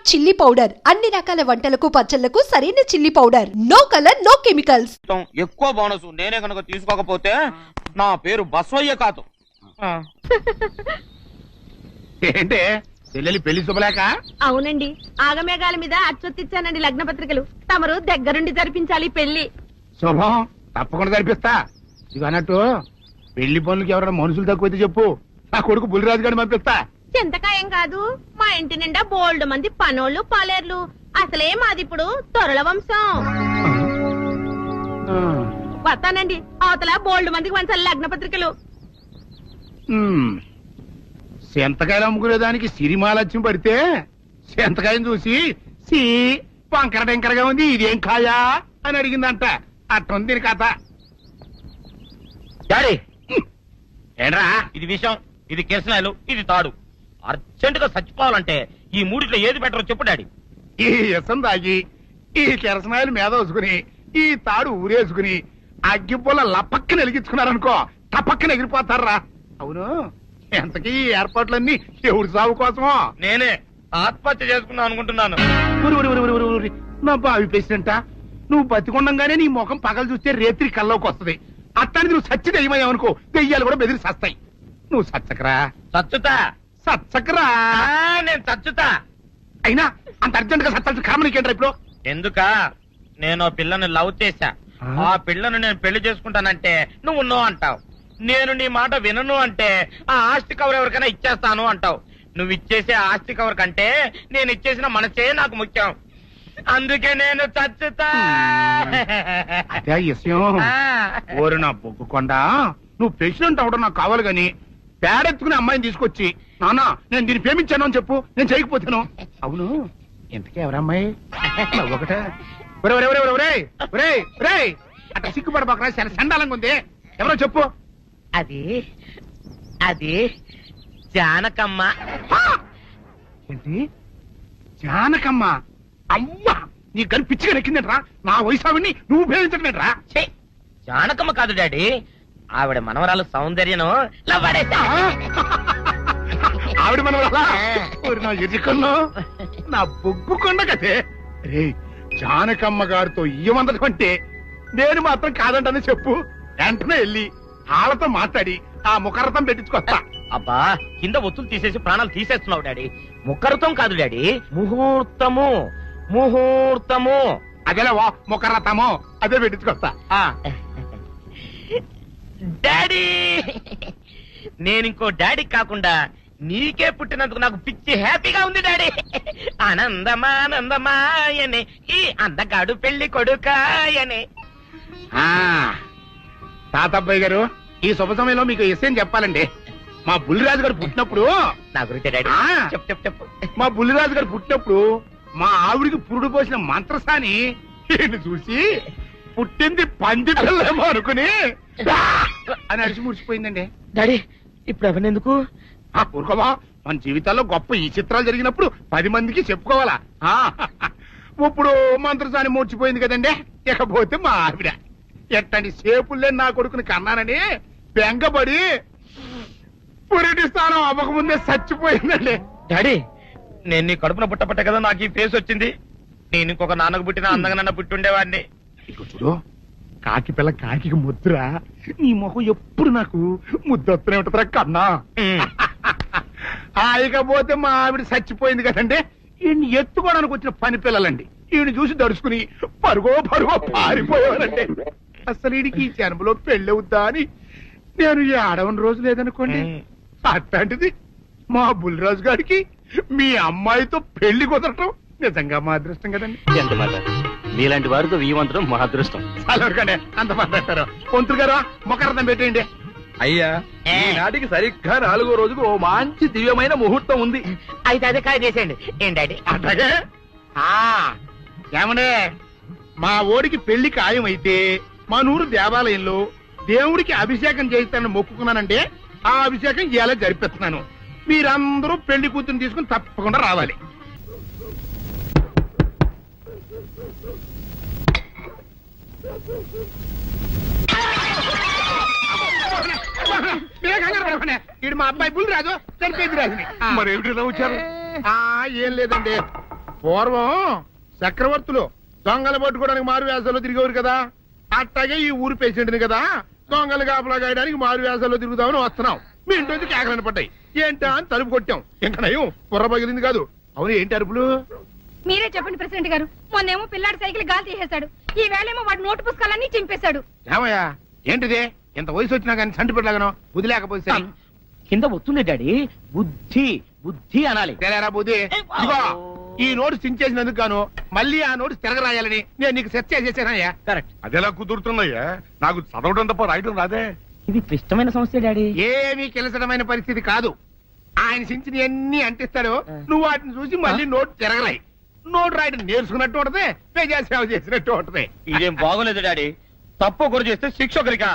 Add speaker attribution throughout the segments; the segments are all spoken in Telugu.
Speaker 1: చిల్లీ పౌడర్ అన్ని రకాల వంటలకు పచ్చళ్లకు సరైన chilli powder. No colour no chemicals.
Speaker 2: ఎక్కువ బోనస్ నేనే కనుక తీసుకోకపోతే నా పేరు బస్వయ్య కాదు.
Speaker 3: ఏంటే చెల్లెలి పెళ్లి శుభలేక?
Speaker 4: అవునండి, ఆగమేఘాల మీద అచ్చొత్తిచ్చానండి లగ్న పత్రికలు. తమరు దగ్గరుండి జరిపించాలి పెళ్లి.
Speaker 3: శుభం, తప్పకుండా జరిపిస్తా. ఇక అన్నట్టు పెళ్లి పనులకి ఎవరైనా మనుషులు తక్కువైతే చెప్పు, నా కొడుకు బుల్లిరాజు గారిని పంపిస్తా.
Speaker 4: చింతకాయం కాదు, మా ఇంటి నిండా బోల్డ్ మంది పనోళ్ళు పాలేర్లు. అసలే మాది ఇప్పుడు తొరల వంశం. వస్తానండి, అవతల బోల్డ్ మందికి వంచాలి లగ్న పత్రికలు.
Speaker 3: సెంతకాయలు అమ్ముకునేదానికి సిరిమాలత్యం పడితే సెంతకాయని చూసి సి వంకర టెంకరగా ఉంది, ఇదేం కాయా అని అడిగిందంట. అట్టుంది దీని కథ.
Speaker 2: డాడీ ఏంట్రా ఇది విషయం, ఇది కిరసనాయలు, ఇది తాడు. అర్జెంట్ గా చచ్చిపోవాలంటే ఈ మూడిట్లో ఏది బెటర్ చెప్పు డాడీ.
Speaker 3: ఈ ఇసం తాగి ఈ కిరసనాయలు మీద వేసుకుని ఈ తాడు ఊరేసుకుని అగ్గిపూల లపక్కన వెలిగించుకున్నారనుకో టపక్కన ఎగిరిపోతారా. అవును, ఎంతకీ ఈ ఏర్పాట్లన్నీ ఎవరి సాగు కోసమో?
Speaker 2: నేనే ఆత్మహత్య చేసుకుందాం అనుకుంటున్నాను.
Speaker 3: నా బావి పేసినంట, నువ్వు బతికొండంగానే నీ ముఖం పగలు చూస్తే రేత్రి కల్లోకి వస్తుంది. అత్తానికి నువ్వు సచ్చి దెయ్యమయ్యావనుకో దెయ్యాలు కూడా బెదిరి సస్తాయి. నువ్వు సచ్చకరా
Speaker 2: చచ్చుతా,
Speaker 3: సచ్చకరా.
Speaker 2: నేను చచ్చుతా.
Speaker 3: అయినా అంత అర్జెంట్ గా సత్తాల్సిన కర్మ నీకేంట్రా ఇప్పుడు?
Speaker 2: ఎందుక నేను పిల్లని లవ్ చేశా. ఆ పిల్లను నేను పెళ్లి చేసుకుంటానంటే నువ్వు నో అంటావు. నేను నీ మాట వినను అంటే ఆ ఆస్తి కవర్ ఎవరికైనా ఇచ్చేస్తాను అంటావు. నువ్వు ఇచ్చేసే ఆస్తి కవర్ కంటే నేను ఇచ్చేసిన మనసే నాకు ముఖ్యం. అందుకే నేను చచ్చుతా.
Speaker 3: అదే విషయం. ఓరు నా బొగ్గుకొండ, నువ్వు ప్రెసిడెంట్ అవడం నాకు కావాలి గాని పేడెత్తుకునే అమ్మాయిని తీసుకొచ్చి నానా నేను దీన్ని ప్రేమించాను అని చెప్పు, నేను చేయకపోతాను. అవును, ఇంతకీ ఎవరమ్మాయి? ఒకటే అట్లా సిగ్గుపడబాకరా, చాలా సండాలంగా ఉంది. ఎవరో చెప్పు.
Speaker 2: అది అది జానకమ్మ.
Speaker 3: ఏంటి జానకమ్మ? అమ్మా, నీ గని పిచ్చిగా నెక్కిందంట్రా. నా వయసావిని నువ్వు ప్రేమించట్లేట్రా?
Speaker 2: జానకమ్మ కాదు డాడీ, ఆవిడ మనవరాలు సౌందర్యను
Speaker 3: ఆవిడ మనవరాలా? నా ఎదుకల్లో నా బొగ్గు కొండ కదే. రే, జానకమ్మ గారితో ఇయ్యమందడం అంటే నేను మాత్రం కాదంటనే చెప్పు. వెంటనే వెళ్ళి వాళ్ళతో మాట్లాడి ఆ ముఖరథం పెట్టించుకొస్తా.
Speaker 2: అబ్బా, కింద ఒత్తులు తీసేసి ప్రాణాలు తీసేస్తున్నావు డాడీ. ముఖరథం కాదు డాడీ, ముహూర్తము. ముహూర్తము
Speaker 3: అదేలా ముఖరథము, అదే పెట్టించుకొస్తా.
Speaker 2: డాడీ, నేను ఇంకో డాడీ కాకుండా నీకే పుట్టినందుకు నాకు పిచ్చి హ్యాపీగా ఉంది డాడీ. ఆనందమానందమాయనే ఈ అందగాడు పెళ్లి కొడుకాయనే.
Speaker 3: తాతబ్బాయి గారు, ఈ శుభ సమయంలో మీకు విషయం చెప్పాలండి. మా బుల్లిరాజు గారు పుట్టినప్పుడు
Speaker 2: నా గురించి డాడీ చెప్పు చెప్పు చెప్పు.
Speaker 3: మా బుల్లిరాజు గారు పుట్టినప్పుడు మా ఆవిడికి పురుడు పోసిన మంత్రసాని చూసి పుట్టింది పంది పిల్లేమో అనుకుని అని అడిచి ముడిచిపోయిందండి.
Speaker 2: డాడీ ఇప్పుడు అవన్నెందుకు?
Speaker 3: ఊరుకోవా, మన జీవితాల్లో గొప్ప ఈ చిత్రాలు జరిగినప్పుడు 10 మందికి చెప్పుకోవాలా. ఇప్పుడు మంత్రసాని మూర్చిపోయింది కదండి. ఇకపోతే మా ఆవిడ ఎట్టని సేపుల్లే నా కొడుకుని కన్నానని బెంగపడి పురిటి స్థానం అవ్వకముందే చచ్చిపోయిందండి.
Speaker 2: డాడీ, నేను నీ కడుపున పుట్టపట్ట కదా నాకు ఈ ఫేస్ వచ్చింది. నేను ఇంకొక నాన్నకు పుట్టిన అందంగా నన్ను పుట్టుండేవాడిని.
Speaker 3: ఇక చూడు, కాకి పిల్ల కాకి ముద్ర, నీ మొహం ఎప్పుడు నాకు ముద్దొత్తనే ఉంటుందిరా కన్నా. ఇకపోతే మా ఆవిడ చచ్చిపోయింది కదండి. ఈయన్ని ఎత్తుకోవడానికి వచ్చిన పని పిల్లలండి ఈయన చూసి దడుచుకుని పరుగో పారిపోయేవారండి. అసలు ఈడికి ఈ జన్మలో పెళ్ళవుద్దా అని నేను ఈ ఆడవని రోజు లేదనుకోండి. అట్లాంటిది మా బుల్లిరాజు గారికి మీ అమ్మాయితో పెళ్లి కుదరటం నిజంగా మా అదృష్టం కదండి.
Speaker 5: ఎంత మాట, మీలాంటి వారితో వీయమంతరం మా అదృష్టం.
Speaker 3: చాలవరకండి, అంత మాట్లాడతారు. పొంతులు గారు ముఖరథం పెట్టేయండి.
Speaker 5: అయ్యా, ఈనాటికి సరిగ్గా 4వ రోజుకు ఓ మంచి దివ్యమైన ముహూర్తం ఉంది.
Speaker 2: అయితే అదే కాయ చేసేయండి. ఏం డాడీ?
Speaker 3: అట్లాగే. ఏమనే, మా ఓడికి పెళ్లి ఖాయమైతే మా నూరు దేవాలయంలో దేవుడికి అభిషేకం చేయిస్తానని మొక్కుకున్నానంటే ఆ అభిషేకం ఇలా జరిపిస్తున్నాను. మీరందరూ పెళ్లి కూతురు తీసుకుని తప్పకుండా రావాలి. వీడు మా అబ్బాయి బుల్లిరాజు, చనిపోయింది రాజుని.
Speaker 5: మరేమిటి ఇలా వచ్చారు?
Speaker 3: ఏం లేదండి, పూర్వం చక్రవర్తులు దొంగలు పట్టుకోవడానికి మారు వేసాల్లో తిరిగేవారు కదా, అట్టాగే ఈ ఊరు పేషెంట్ని కదా దొంగలు కాపలా గాయడానికి మారు వేసాల్లో తిరుగుదామని వస్తున్నాం. మీ ఇంటి నుంచి కేకలను పడ్డాయి. ఏంటా అని తలుపు కొట్టాం. ఇంకా నయం బుర్ర పగిలింది కాదు. అవును, ఏంటి అరుపులు?
Speaker 6: మీరే చెప్పండి ప్రెసిడెంట్ గారు. మొన్నేమో పిల్లాడి సైకిల్ గాలి తీసేశాడు, ఈ వేళేమో వాడి నోటు పుస్తకాలన్నీ చింపేశాడు.
Speaker 3: ఏమయ్యా ఏంటిది? ఇంత వయసు వచ్చినా కానీ సంటి పెట్టలాగను బుద్ధి లేకపోతే సరే.
Speaker 2: కింద వస్తుంది డాడీ. బుద్ధి బుద్ధి అనాలి.
Speaker 3: తెలేరా బుద్ధి? ఇదిగో ఈ నోటు చించేసినందుకు గాను మళ్ళీ ఆ నోటు తిరగరాయాలని నేను నీకు సెట్ చేసేసానయ్యా.
Speaker 2: కరెక్ట్.
Speaker 5: అదెలా కుదురుతున్నాయ్యా? నాకు చదవడం తప్ప రాయడం రాదే.
Speaker 2: ఇది క్లిష్టమైన సమస్య డాడీ.
Speaker 3: ఏమీ కిలసడమైన పరిస్థితి కాదు. ఆయన చించిన ఎన్ని అంటిస్తాడో నువ్వు వాటిని చూసి మళ్ళీ నోటు తిరగరాయి. నోటు రాయడం నేర్చుకున్నట్టు ఉంటది, ప్రజా సేవ చేసినట్టు ఉంటది.
Speaker 2: ఇదేం బాగోలేదు డాడీ. తప్పు ఒకరు చేస్తే శిక్ష ఒకరికా.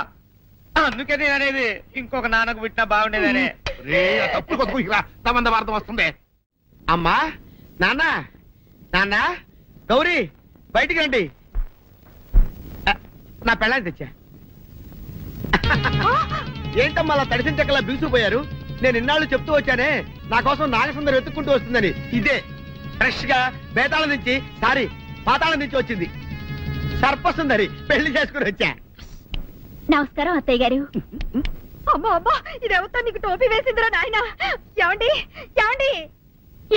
Speaker 2: అందుకే నేను అనేది ఇంకొక నాన్నకు పుట్టినా బాగుండేదనే.
Speaker 3: రే, ఆ తప్పుడు కొత్త ఇలా తమంద వార్త వస్తుంది.
Speaker 7: అమ్మా, నాన్న, నాన్న, గౌరీ, బయటికి రండి. నా పెళ్ళాన్ని తెచ్చా. ఏంటమ్మా అలా తడిసిన చెక్కలా బిగుసిపోయారు? నేను ఇన్నాళ్ళు చెప్తూ వచ్చానే నా కోసం నాగసుందరం వెతుక్కుంటూ వస్తుందని. ఇదే ఫ్రెష్ గా బేతాళం నుంచి పాతాళం నుంచి వచ్చింది. సర్పసుందరి పెళ్లి చేసుకుని వచ్చా.
Speaker 6: నమస్కారం అత్తయ్య గారు. అమ్మా అమ్మా, ఇదేవతో నీకు టోపీ వేసిందిరా నాయన. ఏమండి ఏమండి?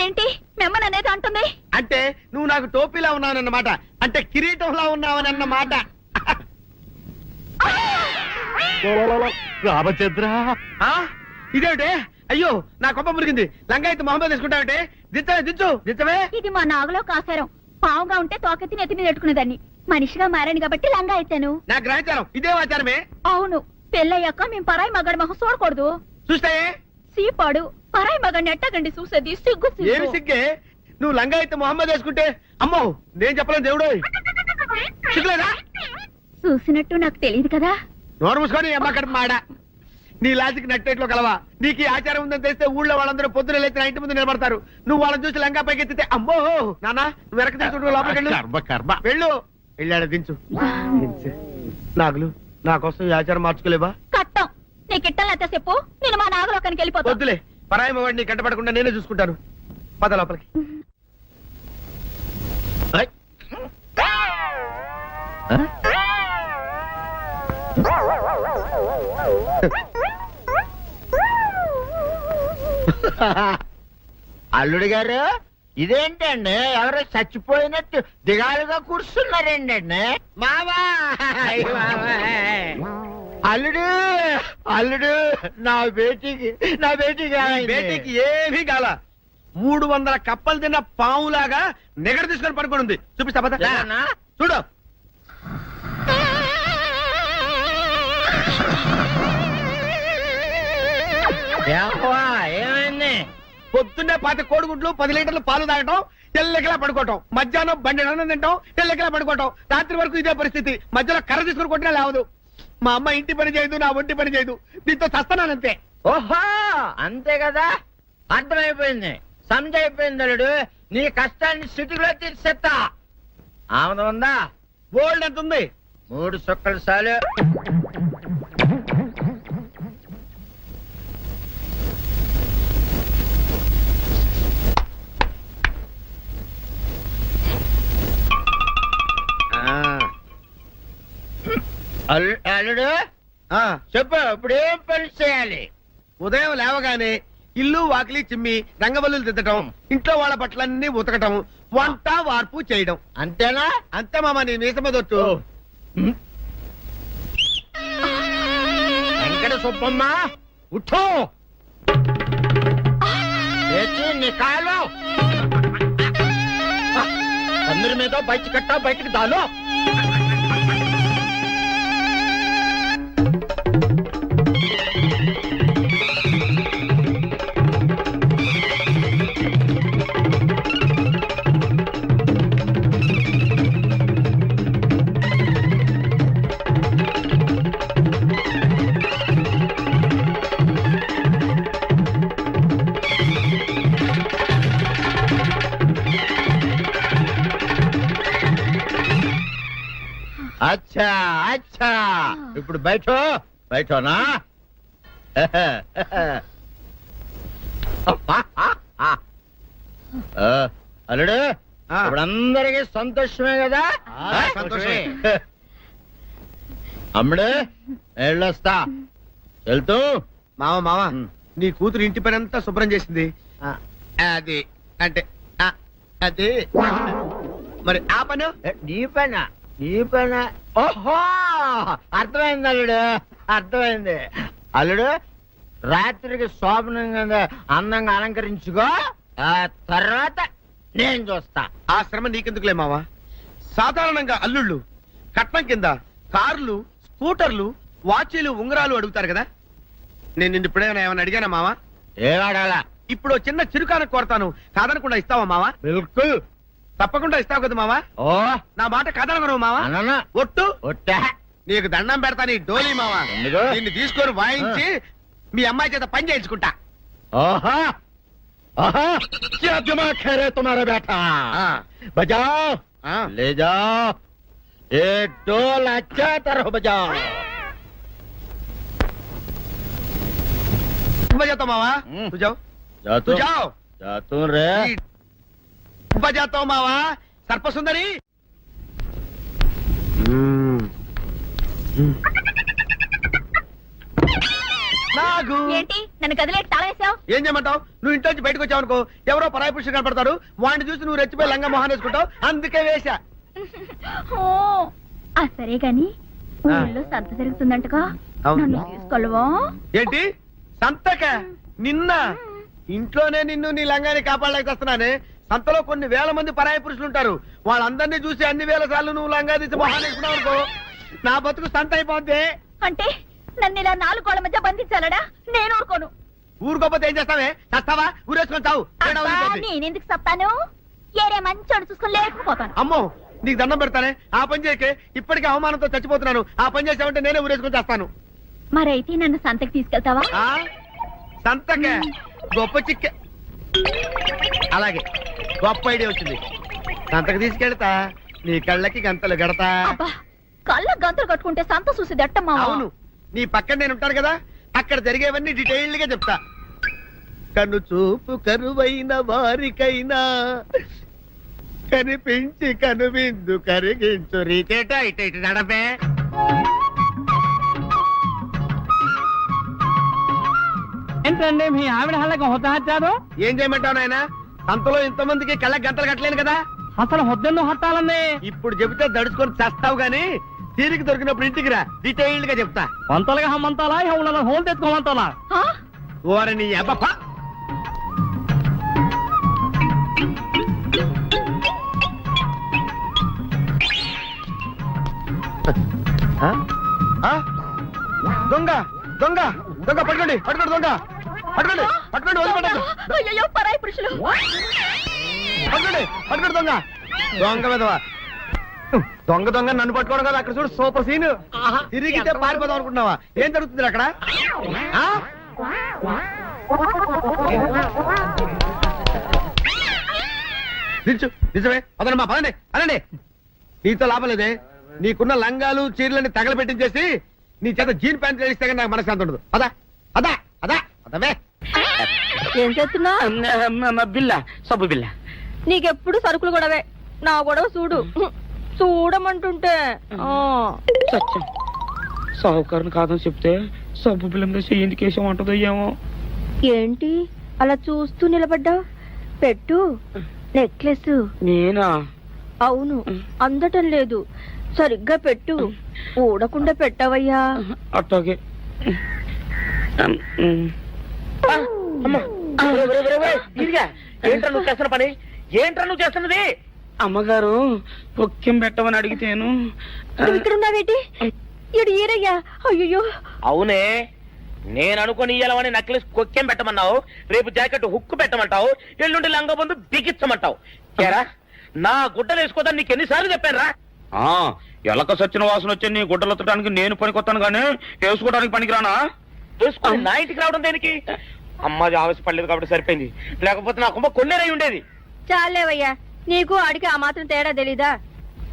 Speaker 6: ఏంటి మిమ్మల్ని అనేది అంటుంది?
Speaker 7: అంటే నువ్వు నాకు టోపీలా ఉన్నావనన్నమాట, అంటే కిరీటంలా ఉన్నావనన్నమాట.
Speaker 5: రామచంద్ర,
Speaker 7: ఇదేమిటే? అయ్యో, నా కొప్ప మురిగింది. లంగా అయితే మొహమ్మద్ తీసుకుంటావంటే? దించవే.
Speaker 6: ఇది మా నాగులో కాసారం. పావుగా ఉంటే తోకెత్తి నెత్తి మీద పెట్టుకునేదాన్ని. మనిషిగా మారాను కాబట్టి లంగా అయితాను.
Speaker 7: నా గ్రహచారం ఇదే ఆచారమే.
Speaker 6: అవును, పెళ్ళయ్యాక మేము పరాయి మగాడి మొహం చూడకూడదు.
Speaker 7: చూస్తాయే
Speaker 6: సీపాడు పరాయి మగాడిని ఎట్టగండి చూసేది. సిగ్గు
Speaker 7: ఏమి సిగ్గే? నువ్వు లంగా అయితే మొహమ్మద్ వేసుకుంటే అమ్మో నేను చెప్పలేను దేవుడు. సిగ్గులేదా?
Speaker 6: చూసినట్టు నాకు తెలియదు కదా.
Speaker 7: నోరు మూసుకొని అమ్మకడ మాడ. నీ లాజిక్ నట్టేట్లో కలవా? నీకు ఈ ఆచారం ఉందని తెలిస్తే ఊళ్ళో వాళ్ళందరూ పొద్దున లేచి నా ఇంటి ముందు నిలబడతారు. నువ్వు వాళ్ళని చూసి లంగా పైకి ఎత్తితే అమ్మో నాన్న నువ్వు వెనక తీసుకుంటూ లోపలికి వెళ్ళు. వెళ్ళాడు దించు. నాగులు, నా కోసం ఈ ఆచారం మార్చుకోలేవా?
Speaker 6: కట్టం నీకు ఇట్టలేత చెప్పు, నేను మా నాగలోకానికి వెళ్ళిపోతా.
Speaker 7: వద్దులే, పరాయి వాడిని కంటపడకుండా నేనే చూసుకుంటాను. పద లోపలికి.
Speaker 8: అల్లుడు గారు, ఇదేంటండి ఎవరో చచ్చిపోయినట్టు దిగాలుగా కూర్చున్నారేంటండి?
Speaker 7: మావా
Speaker 8: అల్లుడు అల్లుడు, నా బేటీకి
Speaker 7: బేటీకి ఏమీ కాల. 300 కప్పలు తిన్న పావులాగా నెగడ తీసుకొని పడుకొని ఉంది. చూపిస్తా పద. చూడు.
Speaker 8: ఏమైంది?
Speaker 7: పొద్దున్నే 10 కోడిగుడ్లు 10 లీటర్లు పాలు తాగటం, తెల్లకిలా పడుకోవటం. మధ్యాహ్నం బండి అన్నం తింటాం, తెల్లకిలా పడుకోవటం. రాత్రి వరకు ఇదే పరిస్థితి. మధ్యలో కర్ర తీసుకుని కొట్టినా లేవదు. మా అమ్మ ఇంటి పని చేయదు, నా ఒంటి పని చేయదు. దీంతో చస్తున్నానంతే.
Speaker 8: ఓహో, అంతే కదా, అర్థమైపోయింది, సమజైపోయింది. అల్లుడు, నీ కష్టాన్ని సిటీలో తీర్చేస్తా. ఆమె ఉందా?
Speaker 7: గోల్డ్ ఎంత ఉంది?
Speaker 8: 3 సుక్కలు చాలు. అల్లుడు చెప్పు, ఇప్పుడు ఏం పని చేయాలి?
Speaker 7: ఉదయం లేవగానే ఇల్లు వాకిలి చిమ్మి రంగవల్లులు దిద్దటం, ఇంట్లో వాళ్ళ బట్టలన్నీ ఉతకటం, వంట వార్పు చేయడం.
Speaker 8: అంతేనా?
Speaker 7: అంతే మామ, నీ మీసమదొట్టు.
Speaker 8: వెంకట సుబ్బమ్మ, ఉఠో, లేచి నీ కాలు అందరి మీద బయట కట్టా, బయటికి దాలో. అచ్చా అచ్చా, ఇప్పుడు బయటనా? అల్లుడు, ఇప్పుడు అందరికి సంతోషమే కదా
Speaker 7: సంతోషమే.
Speaker 8: అమ్ముడు వెళ్ళొస్తా వెళ్తూ
Speaker 7: మామ నీ కూతురు ఇంటి పని అంతా శుభ్రం చేసింది అది అంటే అది మరి ఆ పని
Speaker 8: నీ పైన ఓహో అర్థమైంది అల్లుడు అర్థమైంది అల్లుడు రాత్రికి శోభనంగా అందంగా అలంకరించుకో ఆ తర్వాత నేను చూస్తా.
Speaker 7: ఆ శ్రమ నీకెందుకులే మావా. సాధారణంగా అల్లుళ్ళు కట్నం కింద కార్లు, స్కూటర్లు, వాచీలు, ఉంగరాలు అడుగుతారు కదా. నేను నిన్ను ఇప్పుడేమైనా ఏమైనా అడిగానా మావా?
Speaker 8: ఏడాడాలా
Speaker 7: ఇప్పుడు చిన్న చిరుకాను కోరతాను, కాదనకుండా ఇస్తావా మావా?
Speaker 8: బిల్కుల్
Speaker 7: తప్పకుండా ఇస్తావు కదా మావా?
Speaker 8: ఓ
Speaker 7: నా మాట కాదనగను మావా.
Speaker 8: అననా
Speaker 7: ఒట్టు
Speaker 8: ఒట్టా
Speaker 7: నీకు దండం పెడతా నీ డోలీ మావా.
Speaker 8: ఎందుకు?
Speaker 7: దీన్ని తీసుకొని వాయించి మీ అమ్మాయి చేత పని చేయించుకుంటా.
Speaker 8: ओहा ओहा क्या दिमाग है रे तुम्हारा बेटा बजाओ ले जाओ एक डोल अच्छा तरह बजाओ
Speaker 7: बजाता मावा तू जाओ
Speaker 8: जा
Speaker 7: तू जाओ
Speaker 8: जा तू रे
Speaker 7: बजाता हूँ मावा सर्प सुंदरी నాగు
Speaker 6: ఏంటి నన్ను గదిలేటి తాళేసావు?
Speaker 7: ఏం చేయమంటావు? నువ్వు ఇంట్లో నుంచి బయటకు వచ్చావు అనుకో, ఎవరో పరాయి పురుషుడు కనపడతాడు, వాడిని చూసి నువ్వు రెచ్చిపోయి లంగా మొహాన్ వేసుకుంటావు, అందుకే వేశా.
Speaker 6: సరే గాని ఊళ్ళో సంత జరుగుతుందంటగా,
Speaker 7: అవును.
Speaker 6: నన్ను తీసుకెళ్ళవా?
Speaker 7: ఏంటి సంతక? నిన్న ఇంట్లోనే నిన్ను నీ లంగాన్ని కాపాడలేకొస్తున్నానే. సంతలో కొన్ని వేల మంది పరాయి పురుషులు ఉంటారు, వాళ్ళందరినీ చూసి అన్ని వేల సార్లు నువ్వు లంగా తీసి మొహాన్ వేసుకున్నావు అనుకో, నా బతుకు సంత అయిపోద్ది.
Speaker 6: అంటే నన్ను ఇలా 4 గోళ్ల మధ్య బంధించాలడా? నేను ఊరుకోను.
Speaker 7: ఊరుకోపోతే ఏం చేస్తావే? చస్తావా? ఊరేసుకొని చావు.
Speaker 6: అబ్బా, నేనెందుకు చెప్తాను? ఏరే మంచోడు చూసుకొని లేకపోతాను.
Speaker 7: అమ్మో నీకు దండం పెడతానే, ఆ పని చేయకే. ఇప్పటికే అవమానంతో చచ్చిపోతున్నాను, ఆ పని చేసావంటే నేనే ఊరేసుకొని చేస్తాను.
Speaker 6: మరైతే నన్ను సంతకి తీసుకెళ్తావా?
Speaker 7: ఆ సంతకే గొప్ప చిక్కే. అలాగే గొప్ప ఐడియా వచ్చింది. సంతకు తీసుకెళ్తా, నీ కళ్ళకి గంతలు గడతా.
Speaker 6: అబ్బా, కళ్ళ గంతలు కట్టుకుంటే సంత చూసి దట్టమ్మా.
Speaker 7: అవును, నీ పక్కన నేను ఉంటాను కదా, అక్కడ జరిగేవన్నీ డీటెయిల్డ్ గా చెప్తా. కన్ను చూపు కరువైన వారికైనా కనిపించి కనువిందు కరిగించు రీకేట ఇటు ఇటు నడపే.
Speaker 2: ఏంటండి మీ ఆవిడ హళ్ళకి హొత్తహచ్చారు?
Speaker 7: ఏం చేయమంటావు నాయన? సంతలో ఇంతమందికి కళ్ళకి గంటలు కట్టలేను కదా.
Speaker 2: అసలు హొద్దెందుకు హత్తాలండి?
Speaker 7: ఇప్పుడు చెబితే దడుచుకొని చస్తావు గాని, తీరికి దొరికినప్పుడు ఇంటికి రా, డీటెయిల్డ్ గా చెప్తా.
Speaker 2: వంతలుగా హమ్మంతాలా హోళ్ళ హోల్ తెచ్చుకోమంతాలా?
Speaker 7: ఓరని అబ్బప్ప. దొంగ దొంగ దొంగ పట్టుకోండి పట్టుకోండి దొంగ పట్టుకోండి పట్టుకోండి వదిలిపెట్టండి.
Speaker 6: అయ్యో, పరాయి పురుషులు.
Speaker 7: పట్టుకోండి పట్టుకోండి దొంగ దొంగ విధవా. దొంగ దొంగ నన్ను పట్టుకోవడం కదా, అక్కడ చూడు సూపర్ సీన్. తిరిగితే పారిపోదాం అనుకుంటున్నావా? ఏం జరుగుతుంది అక్కడ? ఆ? నిల్చు, నిజమే. అదనమ్మా పదండి అనండి. నీతో లాభం లేదే. నీకున్న లంగాలు చీరలని తగలబెట్టించేసి నీ చేత జీన్ ప్యాంట్ వేస్తే కానీ నాకు మనశ్శాంతి ఉండదు. అదా అదా అదా అదవే.
Speaker 6: ఏం చేస్తున్నా?
Speaker 2: బిల్ల సబ్బు బిల్ల.
Speaker 6: నీకెప్పుడు సరుకులు గొడవే. నా గొడవ చూడు. చూడమంటుంటే
Speaker 2: సత్యం సాహుకారుని కాదని చెప్తే సబ్బు బిల్ల మీద ఎందుకు వేసాం అంటుందో ఏమో.
Speaker 6: ఏంటి అలా చూస్తూ నిలబడ్డా? పెట్టు నెక్లెస్.
Speaker 2: నేనా?
Speaker 6: అవును, అందటం లేదు. సరిగ్గా పెట్టు. ఊడకుండా పెట్టవయ్యా.
Speaker 2: అట్టాగే. ఏంట్రా నువ్వు చేస్తున్న పని? ఏంట్రా నువ్వు చేస్తున్నది? అమ్మగారు పొక్కెం పెట్టమని అడిగితేను.
Speaker 6: నువ్వు ఇక్కడ ఉన్నావేటి? ఇడు ఈరయ్యా. అయ్యో,
Speaker 2: అవునే, నేను అనుకుని ఇయ్యాలని నక్లెస్ కొక్కెం పెట్టమన్నావు, రేపు జాకెట్ హుక్కు పెట్టమంటావు, ఎల్లుండి లంగా బంధు బిగించమంటావు. ఏరా, నా గుడ్డలు వేసుకోదని నీకు ఎన్నిసార్లు చెప్పానురా? ఎలక సచ్చిన వాసన వచ్చి నీ గుడ్డలు ఎత్తడానికి నేను పనికొత్తాను గానీ వేసుకోవడానికి పనికిరానా? వేసుకుని నా ఇంటికి రావడం దేనికి? అమ్మాది ఆవేశపడలేదు కాబట్టి సరిపోయింది, లేకపోతే నా కుమ్మ కొన్నేరై ఉండేది.
Speaker 6: చాలేవయ్యా, నీకు ఆడికి ఆ మాత్రం తేడా తెలీదా?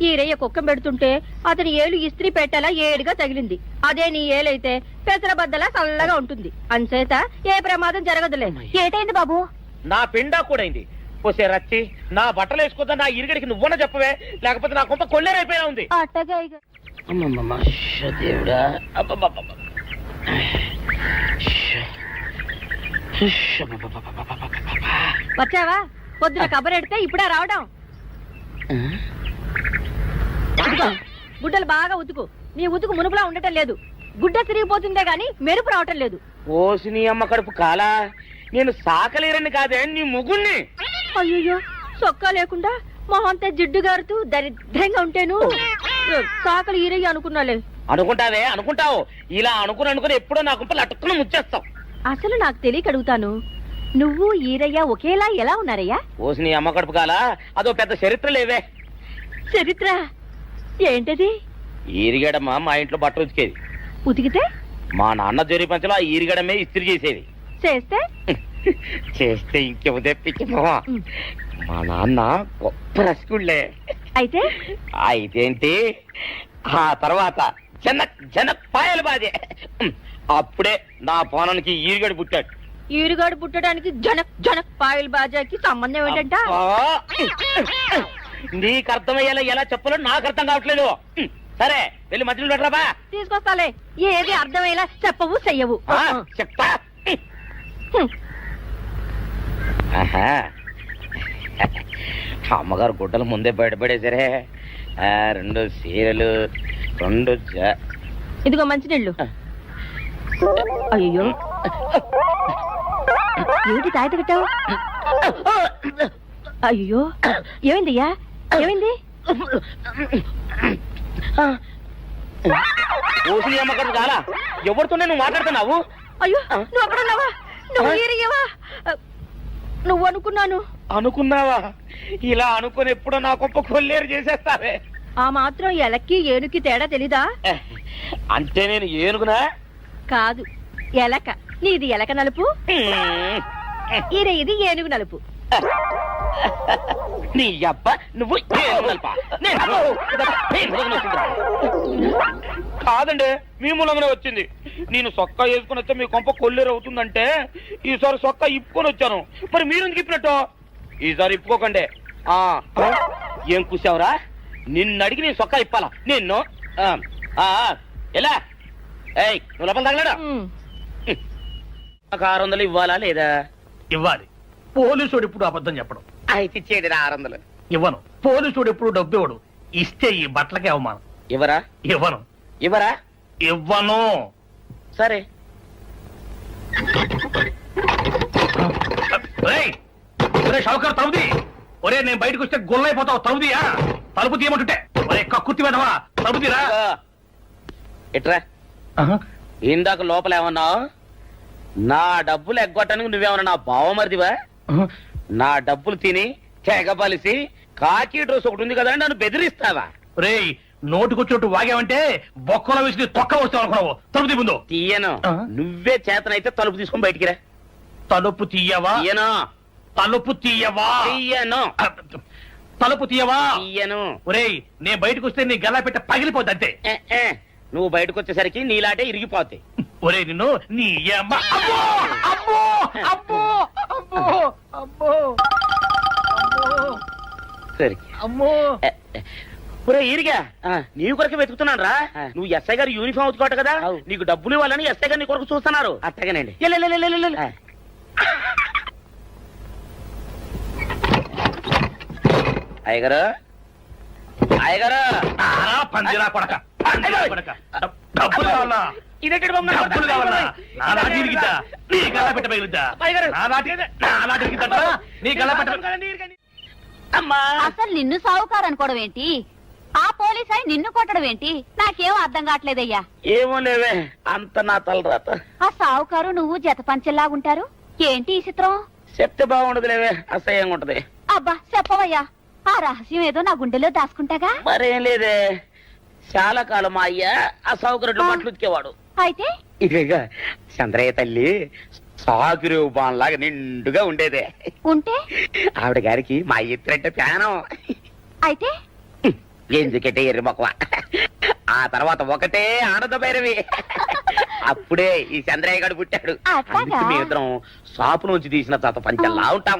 Speaker 6: ఈరయ్య కుక్కం పెడుతుంటే అతని ఏలు ఇస్త్రీ పెట్టేలా ఏడుగా తగిలింది. అదే నీ ఏలైతే పెసరబద్దలా చల్లగా ఉంటుంది. అంచేత ఏ ప్రమాదం జరగదులే. ఏటైంది బాబు?
Speaker 2: నా పిండా కూడా అయింది. పోసే రచ్చి నా బట్టలు వేసుకోద్దా నా ఇరుగడికి నువ్వన చెప్పవే, లేకపోతే నా కొంత కొల్లేరైపోయినా ఉంది.
Speaker 6: అట్టగా
Speaker 2: అమ్మమ్మ దేవుడా,
Speaker 6: వచ్చావా? పొద్దున కబరెడితే ఇప్పుడే రావడం. ఇదిగో, గుడ్డలు బాగా ఉతుకు. నీ ఉతుకు మునుపులా ఉండటం లేదు. గుడ్డ తిరిగిపోతుందే గాని మెరుపు రావటం లేదు.
Speaker 2: ఓసి నీ అమ్మ కడుపు కాలా, నేను సాకలేరని కాదే నీ ముగుణ్ణి.
Speaker 6: అయ్యో, సొక్కా లేకుండా మొహంతా జిడ్డు గారుతూ దరిద్రంగా ఉంటేను సాకలు ఈరయ్య అనుకున్నాలే.
Speaker 2: అనుకుంటావే అనుకుంటావు, ఇలా అనుకుని ఎప్పుడో నా గుంపలు అటుక్కుని ముచ్చేస్తావు.
Speaker 6: అసలు నాకు తెలియక అడుగుతాను, నువ్వు ఈరయ్య ఒకేలా ఎలా ఉన్నారయ్యా?
Speaker 2: ఓసి నీ అమ్మ కడుపు కాలా, అదో పెద్ద చరిత్ర లేవే.
Speaker 6: చరిత్ర ఏంటది?
Speaker 2: ఈరిగడమ్మ మా ఇంట్లో బట్టలు ఉతికేది.
Speaker 6: ఉతికితే
Speaker 2: మా నాన్న జరి పంచలో ఆ ఈరిగడమే ఇస్త్రీ చేసేది.
Speaker 6: చేస్తే
Speaker 2: చేస్తే ఇంకెవ తెప్పించమో. మా నాన్న గొప్ప రసికుళ్ళే.
Speaker 6: అయితే
Speaker 2: అయితేంటి, ఆ తర్వాత జనక్ పాయలు బాధే. అప్పుడే నా పోనానికి ఈరిగడు పుట్టాడు.
Speaker 6: ఈరుగాడు పుట్టడానికి జనక్ జనక్ పాయల్ బాజాకి సంబంధం ఏంటంట?
Speaker 2: నీకు అర్థమయ్యేలా ఎలా చెప్పాలో నాకు అర్థం కావట్లేదు. సరే వెళ్ళి మధ్యలో పెట్టరాబా.
Speaker 6: తీసుకొస్తాలే, ఏది అర్థమయ్యేలా చెప్పవు చెయ్యవు.
Speaker 2: చెప్తా. అమ్మగారు గుడ్డలు ముందే బయటపడేసరే. 2 చీరలు, 2
Speaker 6: ఇదిగో మంచినీళ్ళు. అయ్యో, ఏమిటి తాయిత కట్టావు? అయ్యో, ఏమైందయ్యా? ఏమైంది?
Speaker 2: ఓసి అమ్మగారు చాలా ఎవరితోనే నువ్వు మాట్లాడుతున్నావు?
Speaker 6: అయ్యో, నువ్వు అక్కడున్నావా? నువ్వు ఈరయ్యవా? నువ్వు అనుకున్నావా?
Speaker 2: ఇలా అనుకుని ఎప్పుడో నా గొప్ప కొల్లేరు చేసేస్తావే.
Speaker 6: ఆ మాత్రం ఎలక్కి ఏనుకి తేడా తెలీదా?
Speaker 2: అంటే నేను ఏనుగునా?
Speaker 6: కాదు, ఎలక. నీది ఎలక నలుపు, ఇది ఏనుగు నలుపు.
Speaker 2: నీ అబ్బ నువ్వు కాదండి, మీ మూలంగానే వచ్చింది. నేను సొక్కా వేసుకుని వచ్చా మీ కొంప కొల్లేరు అవుతుందంటే ఈసారి సొక్కా ఇప్పుకొని వచ్చాను. మరి మీరు ఎందుకు ఇప్పినట్టు? ఈసారి ఇప్పుకోకండి. ఏం కూసావురా? నిన్ను అడిగి నేను సొక్కా ఇప్పాలా? నిన్ను ఎలా? ఏయ్, నువ్వు లోపల తగలడా? నాకు 600 ఇవ్వాలా లేదా?
Speaker 5: ఇవ్వాలి. పోలీసుడు ఇప్పుడు అబద్ధం చెప్పడం.
Speaker 2: అయితే ఇచ్చేది 600.
Speaker 5: ఇవ్వను. పోలీసుడు ఎప్పుడు డబ్బు ఇవ్వడు. ఇస్తే ఈ బట్టలకే అవమానం.
Speaker 2: ఇవ్వరా?
Speaker 5: ఇవ్వను.
Speaker 2: ఇవ్వరా?
Speaker 5: ఇవ్వను.
Speaker 2: సరే.
Speaker 5: షౌకర్ తలుపుది. ఒరే, నేను బయటకు వస్తే గొల్లైపోతావు. తలుపుదియా? తలుపు తీయమంటుంటే ఒరే కక్కుర్తి వెదవా, తలుపు తీరా.
Speaker 2: ఎట్రా, ఇందాక లోపల ఏమన్నావు? నా డబ్బులు ఎగ్గొట్టడానికి నువ్వేమన్నా నా బావమరిదివా? నా డబ్బులు తిని తెగబలిసి కాకి డ్రెస్ ఒకటి ఉంది కదా నన్ను బెదిరిస్తావా?
Speaker 5: రే, నోటుకొచ్చినట్టు వాగావంటే బొక్కలో వేసి తొక్క వస్తావు అనుకున్నావు. తలుపు తీ ముందు.
Speaker 2: తీయను. నువ్వే చేతనైతే తలుపు తీసుకొని బయటికి రా.
Speaker 5: తలుపు తీయవా?
Speaker 2: తీయను.
Speaker 5: తలుపు తీయవా?
Speaker 2: తీయను.
Speaker 5: తలుపు తీయవా?
Speaker 2: తీయను.
Speaker 5: ఒరేయ్, నేను బయటకు వస్తే నీ గల్లా పెట్ట పగిలిపోద్ది అంతే.
Speaker 2: నువ్వు బయటకు వచ్చేసరికి నీలాటే ఇరిగిపోతాయి.
Speaker 5: ఒరే, నిన్ను నీ అమ్మ. అబ్బో అబ్బో అబ్బో అబ్బో అబ్బో
Speaker 2: సరే
Speaker 5: అమ్మో.
Speaker 2: ఒరే ఈరిగా, నీ కొరకు వెతుకుతున్నాను రా. నువ్వు ఎస్ఐ గారు యూనిఫామ్ అవుతుకోట కదా, నీకు డబ్బులు ఇవ్వాలని ఎస్ఐ గారు నీ కొరకు చూస్తున్నారు. అట్టగానండి. అయ్యగారు, అయ్యగారు,
Speaker 5: పందిరా కొడక, డబ్బులు కావాలా?
Speaker 2: ఇదేంటి బాబు?
Speaker 5: డబ్బులు కావాలా? నా నాటి ఇరిగిద్దా? నీ గల్లా పెట్ట పగిలిద్దా? నా నాటి ఇరిగిద్దా? నీ గల్లా పెట్ట.
Speaker 2: అమ్మా,
Speaker 6: అసలు నిన్ను సావుకారు అనుకోవడం ఏంటి? ఆ పోలీస్ అయి నిన్ను కొట్టడం ఏంటి? నాకేం అర్థం కావట్లేదయ్యా.
Speaker 2: ఏమో లేవే, అంత నా తలరాత.
Speaker 6: ఆ సావుకారు నువ్వు జత పంచెల్లాగుంటారు ఏంటి ఈ చిత్రం?
Speaker 2: చెప్తే బాగుండదు లేవే, అసహ్యంగా ఉంటది.
Speaker 6: అబ్బా చెప్పవయ్యా, ఆ రహస్యం ఏదో నా గుండెలో దాచుకుంటాగా.
Speaker 2: మరేం లేదే, చాలా కాలం మా అయ్య ఆ సౌకర్యం బట్టలు ఉతికేవాడు.
Speaker 6: అయితే
Speaker 2: ఇక చంద్రయ్య తల్లి సాగురేవు బాన్లాగా నిండుగా ఉండేదే.
Speaker 6: ఉంటే
Speaker 2: ఆవిడ గారికి మా ఎత్తురంటే ప్యానం.
Speaker 6: అయితే
Speaker 2: ఎందుకంటే ఎర్రి మొక్కవ. ఆ తర్వాత ఒకటే ఆనంద భైరవి. అప్పుడే ఈ చంద్రయ్య గారు పుట్టాడు.
Speaker 6: అట్లాగా?
Speaker 2: మీ ఇద్దరం షాపు నుంచి తీసిన తాత పంచల్లా ఉంటాం.